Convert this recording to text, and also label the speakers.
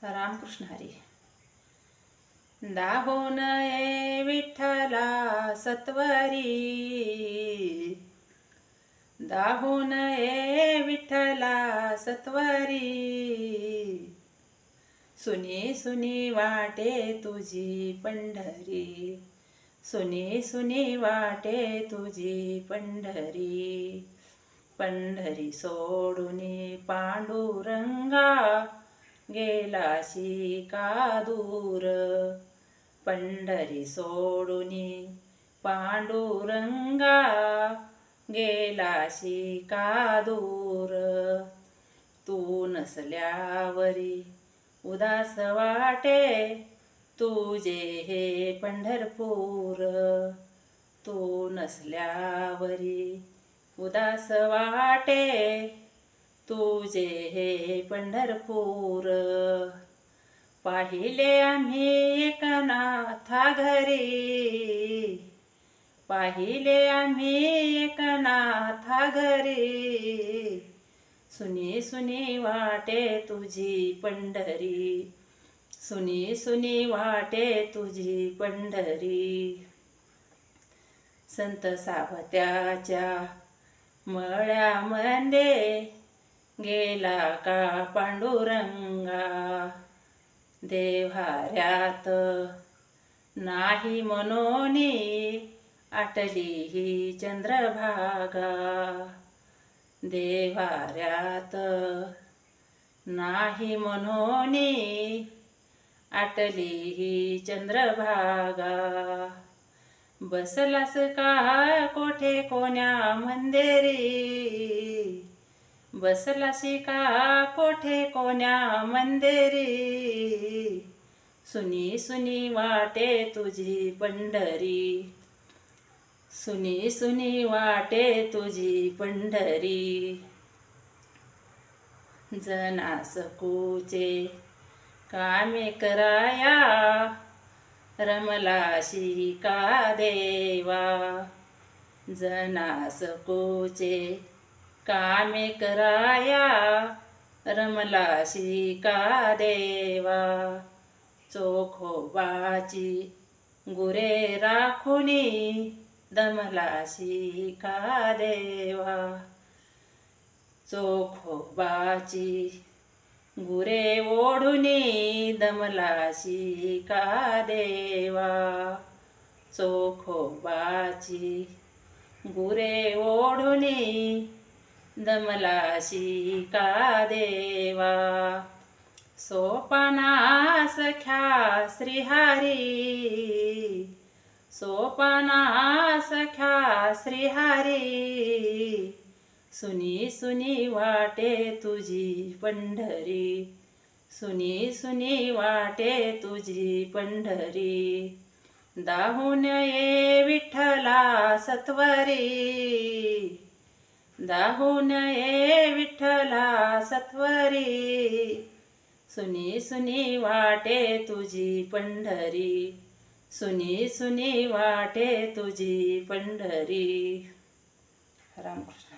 Speaker 1: रामकृष्ण हरी. दाहोन ये विठ्ठला सत्वरी, दाहोन ये विठ्ठला सत्वरी. सुनी सुनी वाटे तुझी पंढरी, सुनी सुनी वाटे तुझी पंढरी. पंढरी सोडूनी पांडुरंगा, गेलाशी का दूर. पंढरी सोडूनी पांडुरंगा, गेलाशी का दूर. तू नसल्यावरी उदास वाटे, तुझे हे पंढरपूर. तू नसल्यावरी उदास वाटे, तुझे हे पंढरपूर. पाहिले आम्ही एकनाथा घरी, पाहिले आम्ही एकनाथा घरी. सुनी सुनी वाटे तुझी पंढरी, सुनी सुनी वाटे तुझी पंढरी. संत सावत्याच्या मळ्यामध्ये गेला का पांडुरंगा. देव्हाऱ्यात नाही मनोनी, आटली ही चंद्रभागा. देव्हाऱ्यात नाही मनोनी, आटली ही चंद्रभागा. बसलास का कोठे कोण्या मंदिरी, बसलासी का कोठे कोण्या मंदिरी. सुनी सुनी वाटे तुझी पंढरी, सुनी सुनी वाटे तुझी पंढरी. जनास कुचे कामे कराया, रमलाशी का देवा. जनास कुचे कामे कराया, रमलाशी का देवा. चोखोबाची गुरे राखुनी, दमलाशी का देवा. चोखोबाची गुरे ओढुनी, दमलाशी का देवा. चोखोबाची गुरे ओढुनी, दमलाशी का देवा. सोपाना सख्या श्रीहरी, सोपाना सख्या श्रीहरी. सुनी सुनी वाटे तुझी पंढरी, सुनी सुनी वाटे तुझी पंढरी. दाहोन ये विठ्ठला सत्वरी, दाहोन ये विठ्ठला सत्वरी. सुनी सुनी वाटे तुझी पंढरी, सुनी सुनी वाटे तुझी पंढरी. रामकृष्ण.